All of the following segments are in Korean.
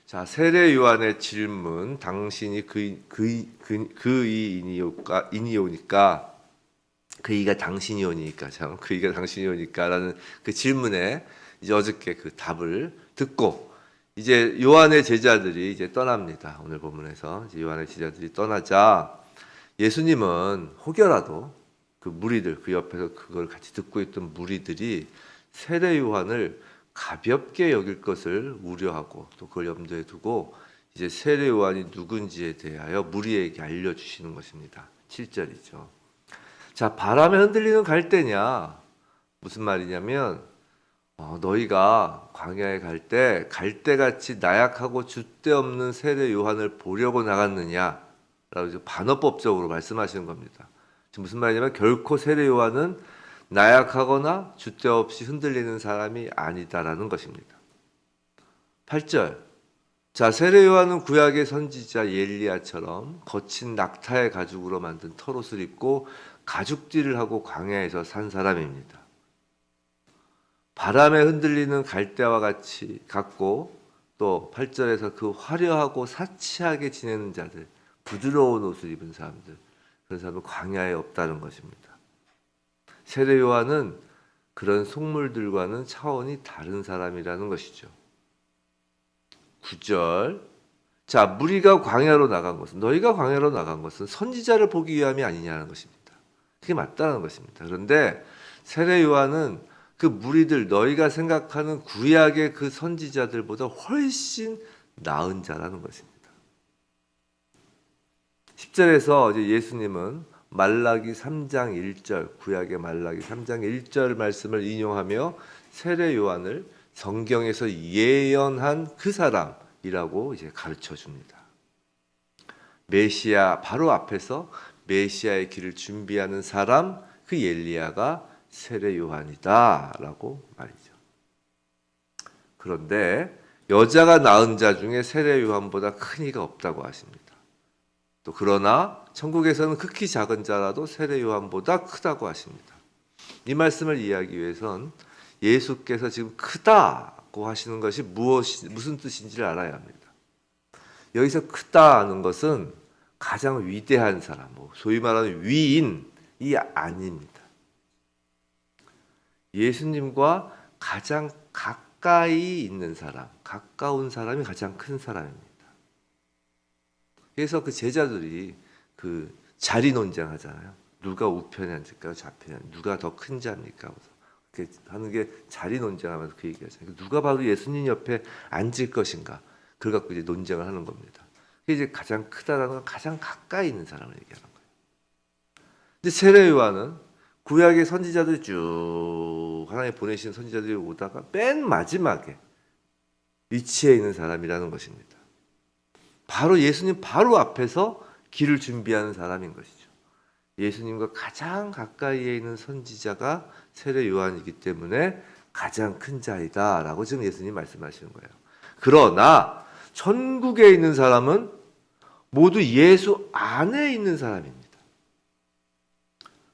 자, 세례 요한의 질문, 당신이 그이니오니까, 그이가 당신이오니까, 참, 그이가 당신이오니까라는 그 질문에 이제 어저께 그 답을 듣고 이제 요한의 제자들이 이제 떠납니다. 오늘 본문에서 이제 요한의 제자들이 떠나자 예수님은 혹여라도 그 무리들, 그 옆에서 그걸 같이 듣고 있던 무리들이 세례 요한을 가볍게 여길 것을 우려하고 또 그걸 염두에 두고 이제 세례 요한이 누군지에 대하여 무리에게 알려주시는 것입니다. 7절이죠. 자, 바람에 흔들리는 갈대냐? 무슨 말이냐면 너희가 광야에 갈 때 갈대같이 나약하고 줏대 없는 세례 요한을 보려고 나갔느냐? 라고 이제 반어법적으로 말씀하시는 겁니다. 지금 무슨 말이냐면 결코 세례 요한은 나약하거나 줏대 없이 흔들리는 사람이 아니다라는 것입니다. 8절. 자, 세례 요한은 구약의 선지자 엘리야처럼 거친 낙타의 가죽으로 만든 털옷을 입고 가죽띠를 하고 광야에서 산 사람입니다. 바람에 흔들리는 갈대와 같이 같고 또 8절에서 그 화려하고 사치하게 지내는 자들, 부드러운 옷을 입은 사람들, 그런 사람은 광야에 없다는 것입니다. 세례 요한은 그런 속물들과는 차원이 다른 사람이라는 것이죠. 9절. 자, 무리가 광야로 나간 것은, 너희가 광야로 나간 것은 선지자를 보기 위함이 아니냐는 것입니다. 그게 맞다는 것입니다. 그런데 세례 요한은 그 무리들, 너희가 생각하는 구약의 그 선지자들보다 훨씬 나은 자라는 것입니다. 10절에서 이제 예수님은 말라기 3장 1절, 구약의 말라기 3장 1절 말씀을 인용하며 세례 요한을 성경에서 예언한 그 사람이라고 이제 가르쳐 줍니다. 메시아 바로 앞에서 메시아의 길을 준비하는 사람, 그 엘리야가 세례 요한이다라고 말이죠. 그런데 여자가 낳은 자 중에 세례 요한보다 큰 이가 없다고 하십니다. 또 그러나 천국에서는 극히 작은 자라도 세례 요한보다 크다고 하십니다. 이 말씀을 이해하기 위해선 예수께서 지금 크다고 하시는 것이 무슨 뜻인지를 알아야 합니다. 여기서 크다는 것은 가장 위대한 사람, 소위 말하는 위인이 아닙니다. 예수님과 가장 가까이 있는 사람, 가까운 사람이 가장 큰 사람입니다. 그래서 그 제자들이 그 자리 논쟁하잖아요. 누가 우편에 앉을까요? 좌편에 누가 더 큰 자입니까? 그렇게 하는 게 자리 논쟁하면서 그 얘기하잖아요. 누가 바로 예수님 옆에 앉을 것인가? 그걸 갖고 이제 논쟁을 하는 겁니다. 그게 이제 가장 크다라는 건 가장 가까이 있는 사람을 얘기하는 거예요. 근데 세례 요한은 구약의 선지자들 쭉 하나님 보내신 선지자들이 오다가 맨 마지막에 위치해 있는 사람이라는 것입니다. 바로 예수님 바로 앞에서 길을 준비하는 사람인 것이죠. 예수님과 가장 가까이에 있는 선지자가 세례 요한이기 때문에 가장 큰 자이다라고 지금 예수님 말씀하시는 거예요. 그러나 천국에 있는 사람은 모두 예수 안에 있는 사람입니다.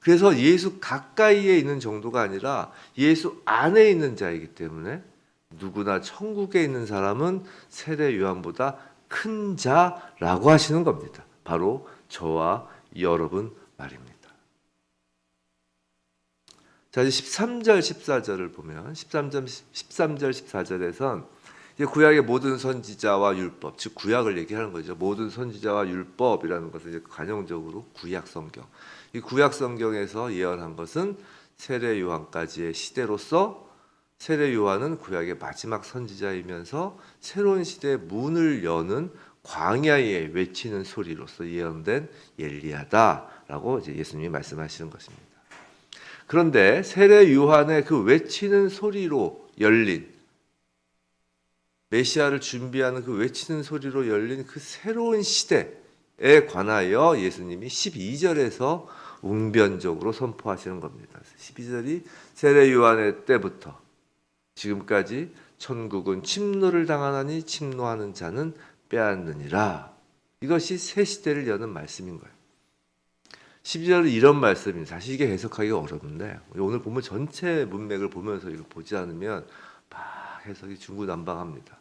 그래서 예수 가까이에 있는 정도가 아니라 예수 안에 있는 자이기 때문에 누구나 천국에 있는 사람은 세례 요한보다 큰 자라고 하시는 겁니다. 바로 저와 여러분 말입니다. 자, 이제 13절, 14절을 보면 13절, 14절에선 이제 구약의 모든 선지자와 율법, 즉 구약을 얘기하는 거죠. 모든 선지자와 율법이라는 것은 이제 관용적으로 구약 성경. 이 구약 성경에서 예언한 것은 세례 요한까지의 시대로서 세례 요한은 구약의 마지막 선지자이면서 새로운 시대의 문을 여는 광야에 외치는 소리로서 예언된 엘리야다라고 이제 예수님이 말씀하시는 것입니다. 그런데 세례 요한의 그 외치는 소리로 열린 메시아를 준비하는 그 외치는 소리로 열린 그 새로운 시대에 관하여 예수님이 12절에서 웅변적으로 선포하시는 겁니다. 12절이 세례 요한의 때부터 지금까지 천국은 침노를 당하나니 침노하는 자는 빼앗느니라. 이것이 새 시대를 여는 말씀인 거예요. 12절은 이런 말씀입니다. 사실 이게 해석하기가 어렵는데 오늘 보면 전체 문맥을 보면서 이거 보지 않으면 막 해석이 중구난방합니다.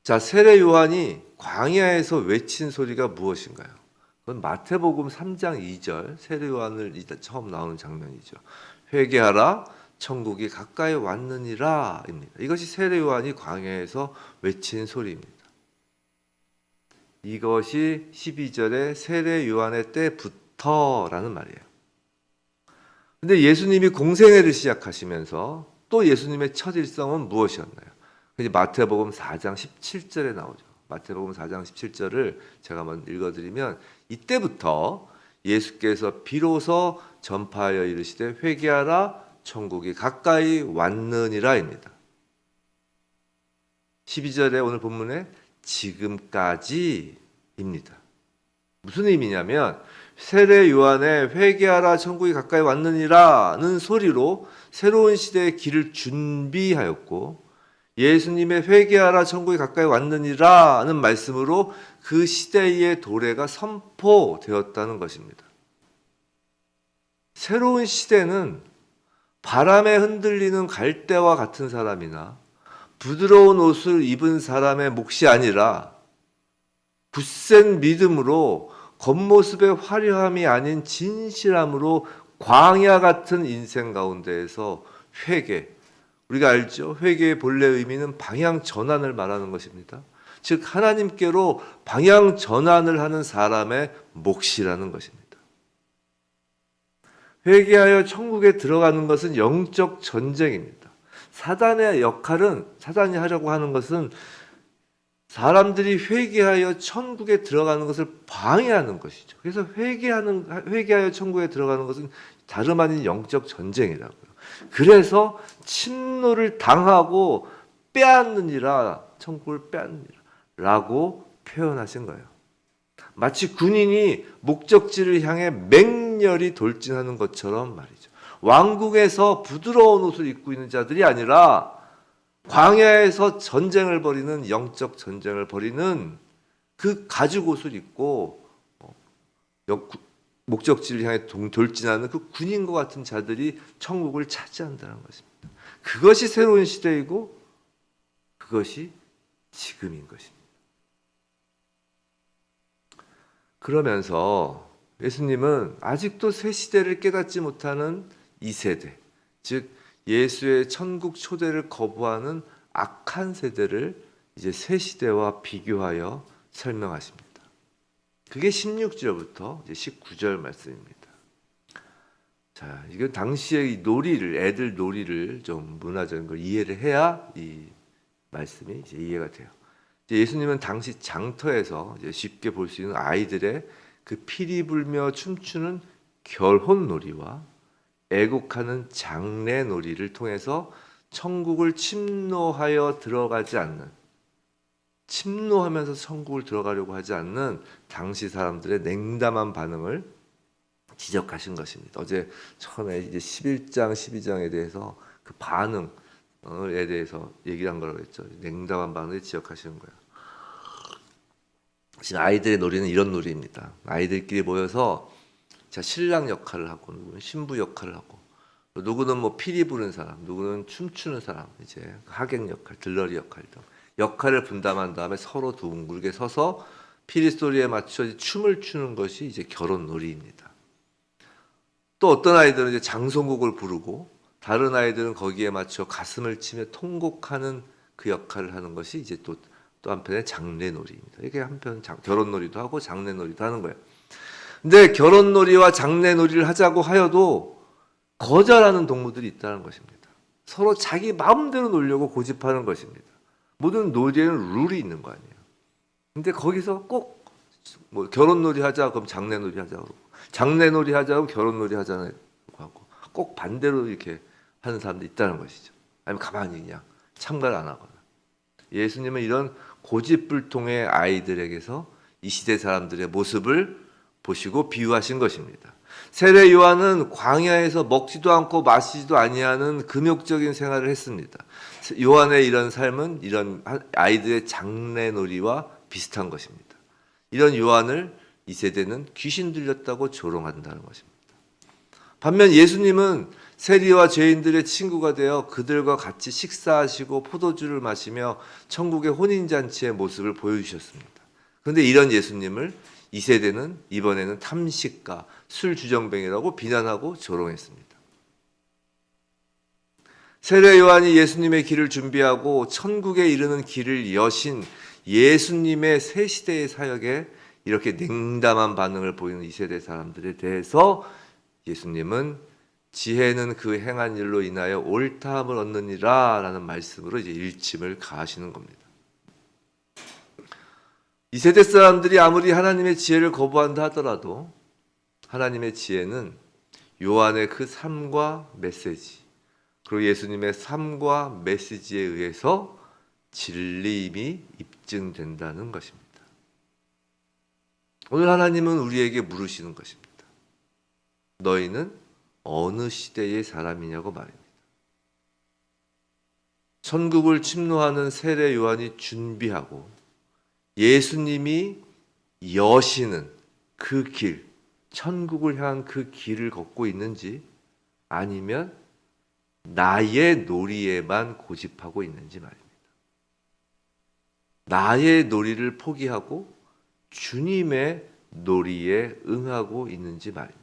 자, 세례 요한이 광야에서 외친 소리가 무엇인가요? 그건 마태복음 3장 2절 세례 요한을 처음 나오는 장면이죠. 회개하라 천국이 가까이 왔느니라입니다. 이것이 세례 요한이 광야에서 외친 소리입니다. 이것이 12절의 세례 요한의 때부터라는 말이에요. 근데 예수님이 공생애를 시작하시면서 또 예수님의 첫 일성은 무엇이었나요? 이제 마태복음 4장 17절에 나오죠. 마태복음 4장 17절을 제가 한번 읽어드리면 이때부터 예수께서 비로소 전파하여 이르시되 회개하라 천국이 가까이 왔느니라입니다. 12절에 오늘 본문에 지금까지입니다. 무슨 의미냐면 세례 요한의 회개하라 천국이 가까이 왔느니라는 소리로 새로운 시대의 길을 준비하였고 예수님의 회개하라 천국이 가까이 왔느니라는 말씀으로 그 시대의 도래가 선포되었다는 것입니다. 새로운 시대는 바람에 흔들리는 갈대와 같은 사람이나 부드러운 옷을 입은 사람의 몫이 아니라 굳센 믿음으로 겉모습의 화려함이 아닌 진실함으로 광야 같은 인생 가운데에서 회개, 우리가 알죠? 회개의 본래 의미는 방향 전환을 말하는 것입니다. 즉 하나님께로 방향 전환을 하는 사람의 몫이라는 것입니다. 회개하여 천국에 들어가는 것은 영적 전쟁입니다. 사단의 역할은, 사단이 하려고 하는 것은 사람들이 회개하여 천국에 들어가는 것을 방해하는 것이죠. 그래서 회개하여 천국에 들어가는 것은 다름 아닌 영적 전쟁이라고요. 그래서 침노를 당하고 빼앗느니라, 천국을 빼앗느니라 라고 표현하신 거예요. 마치 군인이 목적지를 향해 맹렬히 돌진하는 것처럼 말이죠. 왕궁에서 부드러운 옷을 입고 있는 자들이 아니라 광야에서 전쟁을 벌이는, 영적 전쟁을 벌이는 그 가죽 옷을 입고 목적지를 향해 돌진하는 그 군인과 같은 자들이 천국을 차지한다는 것입니다. 그것이 새로운 시대이고 그것이 지금인 것입니다. 그러면서 예수님은 아직도 새 시대를 깨닫지 못하는 이 세대, 즉 예수의 천국 초대를 거부하는 악한 세대를 이제 새 시대와 비교하여 설명하십니다. 그게 16절부터 이제 19절 말씀입니다. 자, 이건 당시의 이 놀이를, 애들 놀이를 좀 문화적인 걸 이해를 해야 이 말씀이 이제 이해가 돼요. 이제 예수님은 당시 장터에서 이제 쉽게 볼 수 있는 아이들의 그 피리 불며 춤추는 결혼 놀이와 애국하는 장례 놀이를 통해서 천국을 침노하여 들어가지 않는, 침노하면서 천국을 들어가려고 하지 않는 당시 사람들의 냉담한 반응을 지적하신 것입니다. 어제 처음에 이제 11장, 12장에 대해서 그 반응에 대해서 얘기한 거라고 했죠. 냉담한 반응을 지적하시는 거예요. 지금 아이들의 놀이는 이런 놀이입니다. 아이들끼리 모여서 자, 신랑 역할을 하고, 누구는 신부 역할을 하고, 누구는 뭐 피리 부는 사람, 누구는 춤추는 사람, 이제 하객 역할, 들러리 역할 등 역할을 분담한 다음에 서로 둥글게 서서 피리 소리에 맞춰 춤을 추는 것이 이제 결혼 놀이입니다. 또 어떤 아이들은 이제 장송곡을 부르고, 다른 아이들은 거기에 맞춰 가슴을 치며 통곡하는 그 역할을 하는 것이 이제 또 한편의 장례 놀이입니다. 이게 한편 결혼 놀이도 하고 장례 놀이도 하는 거예요. 근데 결혼 놀이와 장례 놀이를 하자고 하여도 거절하는 동무들이 있다는 것입니다. 서로 자기 마음대로 놀려고 고집하는 것입니다. 모든 놀이에는 룰이 있는 거 아니에요. 근데 거기서 꼭 뭐 결혼 놀이 하자 그럼 장례 놀이 하자고 그러고, 장례 놀이 하자고 결혼 놀이 하자고 하고, 꼭 반대로 이렇게 하는 사람도 있다는 것이죠. 아니면 가만히 그냥 참가를 안 하거나. 예수님은 이런 고집불통의 아이들에게서 이 시대 사람들의 모습을 보시고 비유하신 것입니다. 세례 요한은 광야에서 먹지도 않고 마시지도 아니하는 금욕적인 생활을 했습니다. 요한의 이런 삶은 이런 아이들의 장례놀이와 비슷한 것입니다. 이런 요한을 이 세대는 귀신 들렸다고 조롱한다는 것입니다. 반면 예수님은 세리와 죄인들의 친구가 되어 그들과 같이 식사하시고 포도주를 마시며 천국의 혼인잔치의 모습을 보여주셨습니다. 그런데 이런 예수님을 이 세대는 이번에는 탐식가, 술주정뱅이라고 비난하고 조롱했습니다. 세례 요한이 예수님의 길을 준비하고 천국에 이르는 길을 여신 예수님의 새 시대의 사역에 이렇게 냉담한 반응을 보이는 이 세대 사람들에 대해서 예수님은 지혜는 그 행한 일로 인하여 옳다함을 얻느니라 라는 말씀으로 이제 일침을 가하시는 겁니다. 이 세대 사람들이 아무리 하나님의 지혜를 거부한다 하더라도 하나님의 지혜는 요한의 그 삶과 메시지, 그리고 예수님의 삶과 메시지에 의해서 진리임이 입증된다는 것입니다. 오늘 하나님은 우리에게 물으시는 것입니다. 너희는 어느 시대의 사람이냐고 말입니다. 천국을 침노하는 세례 요한이 준비하고 예수님이 여시는 그 길, 천국을 향한 그 길을 걷고 있는지 아니면 나의 놀이에만 고집하고 있는지 말입니다. 나의 놀이를 포기하고 주님의 놀이에 응하고 있는지 말입니다.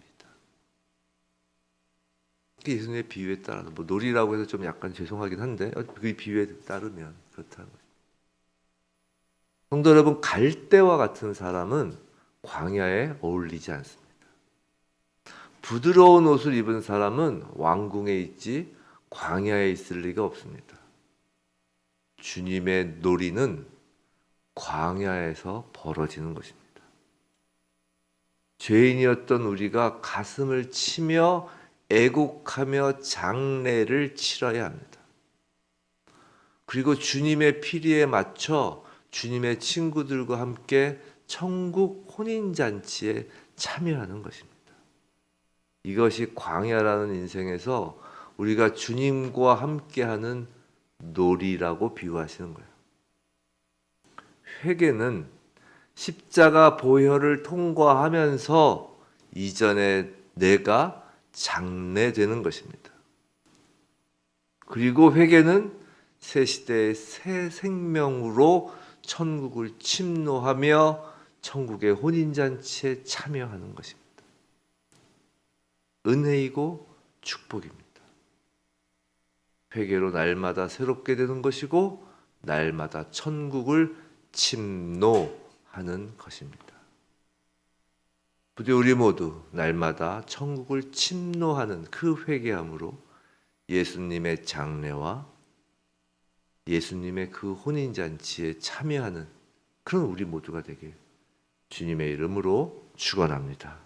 예수님의 비유에 따라서 뭐 놀이라고 해서 좀 약간 죄송하긴 한데 그 비유에 따르면 그렇다는 거죠. 성도 여러분, 갈대와 같은 사람은 광야에 어울리지 않습니다. 부드러운 옷을 입은 사람은 왕궁에 있지 광야에 있을 리가 없습니다. 주님의 놀이는 광야에서 벌어지는 것입니다. 죄인이었던 우리가 가슴을 치며 애곡하며 장례를 치러야 합니다. 그리고 주님의 피리에 맞춰 주님의 친구들과 함께 천국 혼인잔치에 참여하는 것입니다. 이것이 광야라는 인생에서 우리가 주님과 함께하는 놀이라고 비유하시는 거예요. 회개는 십자가 보혈을 통과하면서 이전에 내가 장례되는 것입니다. 그리고 회개는 새 시대의 새 생명으로 천국을 침노하며 천국의 혼인잔치에 참여하는 것입니다. 은혜이고 축복입니다. 회개로 날마다 새롭게 되는 것이고 날마다 천국을 침노하는 것입니다. 부디 우리 모두 날마다 천국을 침노하는 그 회개함으로 예수님의 장례와 예수님의 그 혼인잔치에 참여하는 그런 우리 모두가 되길 주님의 이름으로 축원합니다.